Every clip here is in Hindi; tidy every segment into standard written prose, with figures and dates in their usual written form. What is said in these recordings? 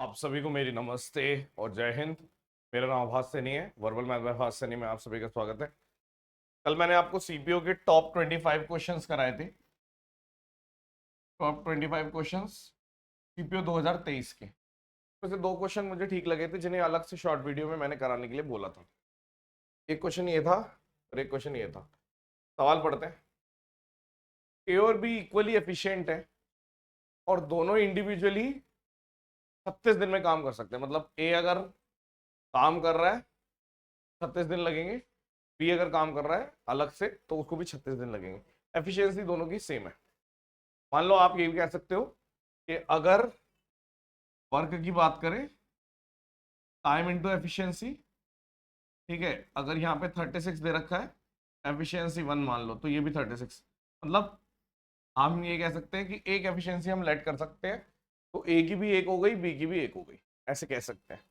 आप सभी को मेरी नमस्ते और जय हिंद। मेरा नाम आभास सैनी है, वर्बल मैथ बाय आभास सैनी में आप सभी का स्वागत है। कल मैंने आपको सीपीओ के टॉप 25 क्वेश्चंस कराए थे। टॉप 25 क्वेश्चंस सीपीओ 2023 के। वैसे दो क्वेश्चन मुझे ठीक लगे थे जिन्हें अलग से शॉर्ट वीडियो में मैंने कराने के लिए बोला था। एक क्वेश्चन ये था और एक क्वेश्चन ये था। सवाल पढ़ते हैं। ए और बी इक्वली एफिशिएंट है और दोनों इंडिविजुअली 36 दिन में काम कर सकते हैं। मतलब ए अगर काम कर रहा है 36 दिन लगेंगे, बी अगर काम कर रहा है अलग से तो उसको भी 36 दिन लगेंगे। एफिशिएंसी दोनों की सेम है। मान लो आप ये भी कह सकते हो कि अगर वर्क की बात करें टाइम इंटू एफिशिएंसी, ठीक है, अगर यहाँ पे 36 दे रखा है, एफिशिएंसी 1 मान लो तो ये भी 36। मतलब हम ये कह सकते हैं कि एक एफिशिएंसी हम लेट कर सकते हैं, तो ए की भी एक हो गई, बी की भी एक हो गई, ऐसे कह सकते हैं।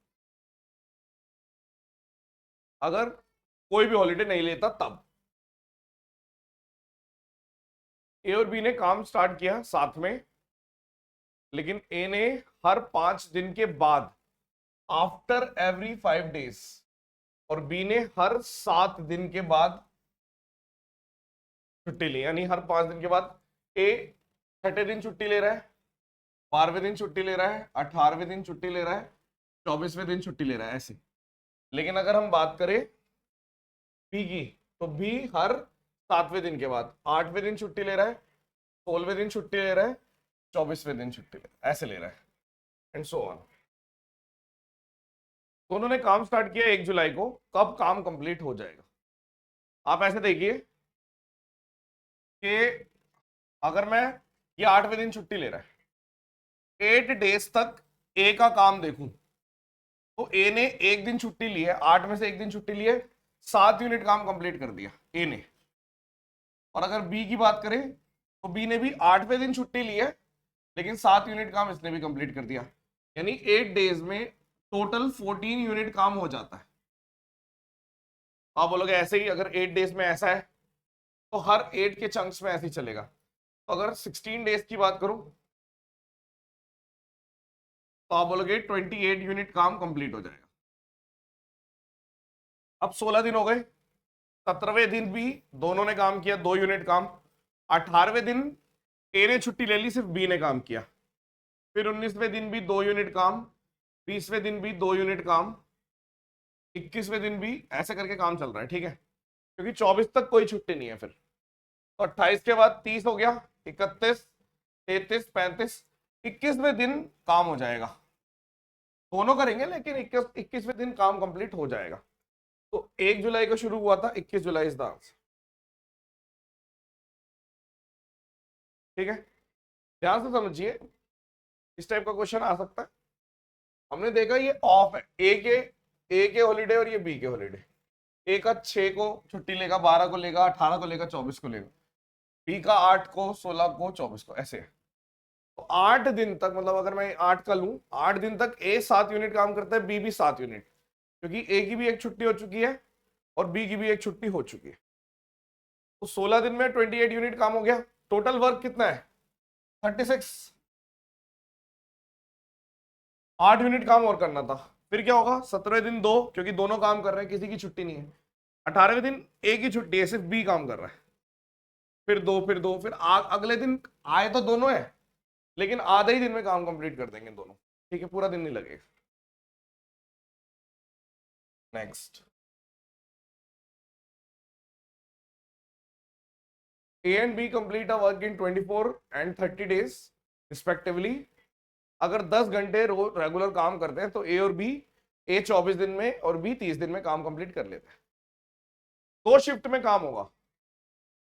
अगर कोई भी हॉलीडे नहीं लेता तब ए और बी ने काम स्टार्ट किया साथ में, लेकिन ए ने हर 5 दिन के बाद, आफ्टर एवरी 5 डेज, और बी ने हर 7 दिन के बाद छुट्टी ली। यानी हर 5 दिन के बाद ए छठे दिन छुट्टी ले रहा है, 12वें दिन छुट्टी ले रहा है, 18वें दिन छुट्टी ले रहा है, 24वें दिन छुट्टी ले रहा है, ऐसे। लेकिन अगर हम बात करें बी की, तो बी हर 7वें दिन के बाद 8वें दिन छुट्टी ले रहा है, 16वें दिन छुट्टी ले रहा है, 24वें दिन छुट्टी ले रहा है, ऐसे ले रहा है, एंड सो ऑन। दोनों ने काम स्टार्ट किया 1 जुलाई को। कब काम कंप्लीट हो जाएगा? आप ऐसे देखिए कि अगर मैं ये 8वें दिन छुट्टी ले रहा है, 8 डेज तक ए का काम देखूं तो ए ने एक दिन छुट्टी ली है, 8 में से एक दिन छुट्टी ली है, 7 यूनिट काम कंप्लीट कर दिया ए ने। और अगर बी की बात करें तो बी ने भी 8वें दिन छुट्टी ली है, लेकिन 7 यूनिट काम इसने भी कंप्लीट कर दिया। यानी 8 डेज में टोटल 14 यूनिट काम हो जाता है। आप बोलोगे ऐसे ही अगर 8 डेज में ऐसा है तो हर 8 के चंक्स में ऐसे ही चलेगा। तो अगर 16 डेज की बात करूं तो आप बोलोगे 28 यूनिट काम कंप्लीट हो जाएगा। अब 16 दिन हो गए, 17वें दिन भी दोनों ने काम किया, 2 यूनिट काम। 18वें दिन ए ने छुट्टी ले ली, सिर्फ बी ने काम किया। फिर 19वें दिन भी 2 यूनिट काम, 20वें दिन भी 2 यूनिट काम, 21वें दिन भी, ऐसे करके काम चल रहा है, ठीक है, क्योंकि 24 तक कोई छुट्टी नहीं है। फिर तो 28 के बाद 30 हो गया, 31, 33, 35, 21वें दिन काम हो जाएगा। दोनों करेंगे लेकिन 21वें दिन काम कंप्लीट हो जाएगा। तो 1 जुलाई को शुरू हुआ था, 21 जुलाई इज द आंसर, ठीक है। ध्यान से समझिए, इस टाइप का क्वेश्चन आ सकता है। हमने देखा ये ऑफ है, ए के हॉलीडे और ये बी के हॉलीडे। ए का 6 को छुट्टी लेगा, 12 को लेगा, 18 को लेगा, 24 को लेगा। बी का 8 को, 16 को, 24 को, ऐसे है। तो 8 दिन तक, मतलब अगर मैं 8 का लूं, 8 दिन तक ए 7 यूनिट काम करता है, बी भी 7 यूनिट, क्योंकि ए की भी एक छुट्टी हो चुकी है और बी की भी एक छुट्टी हो चुकी है। तो 16 दिन में 28 यूनिट काम हो गया। टोटल वर्क कितना है? 36। 8 यूनिट काम और करना था। फिर क्या होगा? 17वें दिन 2, क्योंकि दोनों काम कर रहे हैं, किसी की छुट्टी नहीं है। 18वें दिन एक ही छुट्टी है, सिर्फ बी काम कर रहा है। फिर 2, फिर 2, फिर अगले दिन आए तो दोनों है, लेकिन आधे ही दिन में काम कंप्लीट कर देंगे दोनों, ठीक है, पूरा दिन नहीं लगेगा। Next, A and B complete a work in 24 and 30 days respectively. अगर 10 घंटे रोज रेगुलर काम करते हैं तो ए और बी, ए 24 दिन में और बी 30 दिन में काम कंप्लीट कर लेते हैं। 2 शिफ्ट में काम होगा।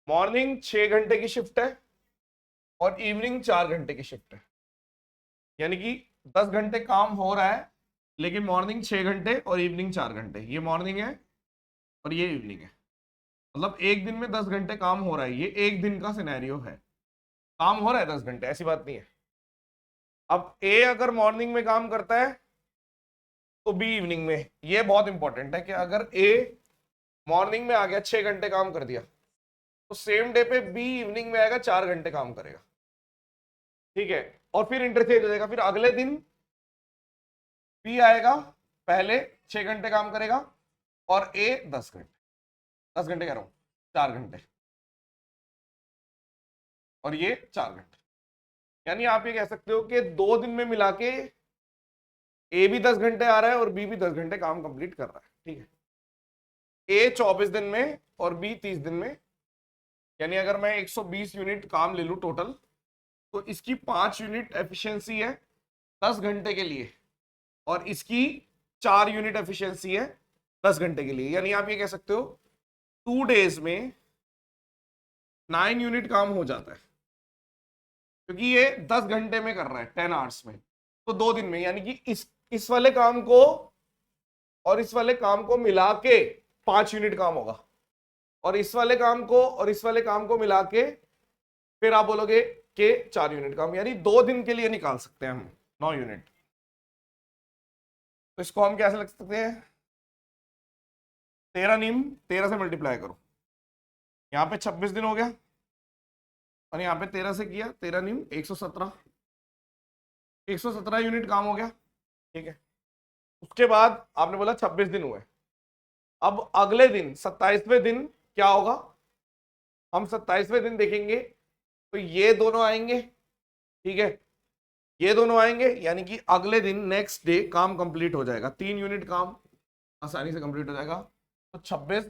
मॉर्निंग 6 घंटे की शिफ्ट है और इवनिंग 4 घंटे की शिफ्ट है। यानी कि 10 घंटे काम हो रहा है, लेकिन मॉर्निंग 6 घंटे और इवनिंग 4 घंटे। ये मॉर्निंग है और ये इवनिंग है। मतलब एक दिन में 10 घंटे काम हो रहा है। ये एक दिन का सिनेरियो है, काम हो रहा है 10 घंटे, ऐसी बात नहीं है। अब ए अगर मॉर्निंग में काम करता है तो बी इवनिंग में। ये बहुत इंपॉर्टेंट है कि अगर ए मॉर्निंग में आ गया, 6 घंटे काम कर दिया, तो सेम डे पे बी इवनिंग में आएगा, 4 घंटे काम करेगा, ठीक है। और फिर इंटरचेंज हो जाएगा। फिर अगले दिन बी आएगा पहले 6 घंटे काम करेगा और ए 10 घंटे कह रहा हूं 4 घंटे, और ये 4 घंटे। यानी आप ये कह सकते हो कि 2 दिन में मिला के ए भी 10 घंटे आ रहा है और बी भी 10 घंटे काम कंप्लीट कर रहा है। ठीक है, ए 24 दिन में और बी 30 दिन में, यानी अगर मैं 120 यूनिट काम ले लूं टोटल, तो इसकी 5 यूनिट एफिशिएंसी है 10 घंटे के लिए और इसकी 4 यूनिट एफिशिएंसी है 10 घंटे के लिए। यानी आप ये कह सकते हो 2 डेज में 9 यूनिट काम हो जाता है, क्योंकि ये 10 घंटे में कर रहा है 10 आवर्स में। तो 2 दिन में, यानी कि इस वाले काम को और इस वाले काम को मिला के 5 यूनिट काम होगा, और इस वाले काम को और इस वाले काम को मिला के फिर आप बोलोगे कि 4 यूनिट काम, यानी 2 दिन के लिए निकाल सकते हैं हम 9 यूनिट। तो इसको हम कैसे लिख सकते हैं, 13 नीम 13 से मल्टीप्लाई करो, यहां पे 26 दिन हो गया और यहां पे 13 से किया, 13 नीम 117 यूनिट काम हो गया। ठीक है, उसके बाद आपने बोला 26 दिन हुए। अब अगले दिन 27वें दिन क्या होगा, हम 27वें दिन देखेंगे तो ये दोनों आएंगे। ठीक है, ये दोनों आएंगे, यानी कि अगले दिन नेक्स्ट डे काम कंप्लीट हो जाएगा, 3 यूनिट काम आसानी से कंप्लीट हो जाएगा। तो 26,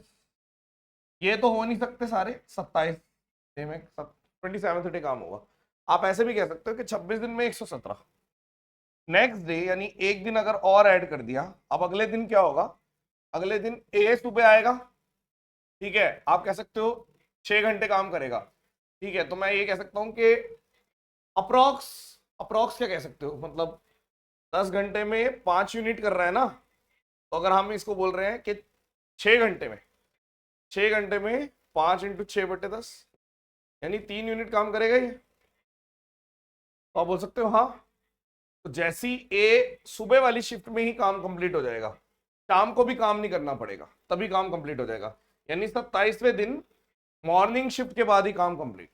ये तो हो नहीं सकते सारे, 27 डे में 27 डे काम होगा। आप ऐसे भी कह सकते हो कि 26 दिन में 117, नेक्स्ट डे यानी एक दिन अगर और ऐड कर दिया, अब अगले दिन क्या होगा, अगले दिन ए सुबह आएगा। ठीक है, आप कह सकते हो 6 घंटे काम करेगा। ठीक है, तो मैं ये कह सकता हूं कि अप्रोक्स क्या कह सकते हो, मतलब 10 घंटे में 5 यूनिट कर रहा है ना, तो अगर हम इसको बोल रहे हैं कि 6 घंटे में 5 इंटू 6/10 यानी 3 यूनिट काम करेगा ये, तो आप बोल सकते हो हाँ। तो जैसी ए सुबह वाली शिफ्ट में ही काम कंप्लीट हो जाएगा, शाम को भी काम नहीं करना पड़ेगा, तभी काम कंप्लीट हो जाएगा, यानी 27वें दिन मॉर्निंग शिफ्ट के बाद ही काम कंप्लीट।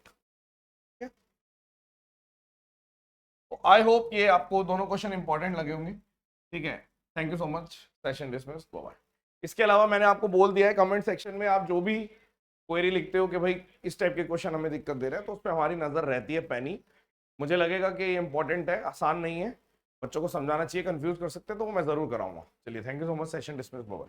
तो आई होप ये आपको दोनों क्वेश्चन इंपॉर्टेंट लगे होंगे। ठीक है, thank you so much, session dismiss, bye bye. इसके अलावा मैंने आपको बोल दिया है कमेंट सेक्शन में आप जो भी क्वेरी लिखते हो कि भाई इस टाइप के क्वेश्चन हमें दिक्कत दे रहे हैं, तो उस पर हमारी नजर रहती है पैनी। मुझे लगेगा कि ये इंपॉर्टेंट है, आसान नहीं है, बच्चों को समझाना चाहिए, कंफ्यूज कर सकते हैं, तो वो मैं जरूर कराऊंगा। चलिए, thank you so much, session dismiss, bye bye.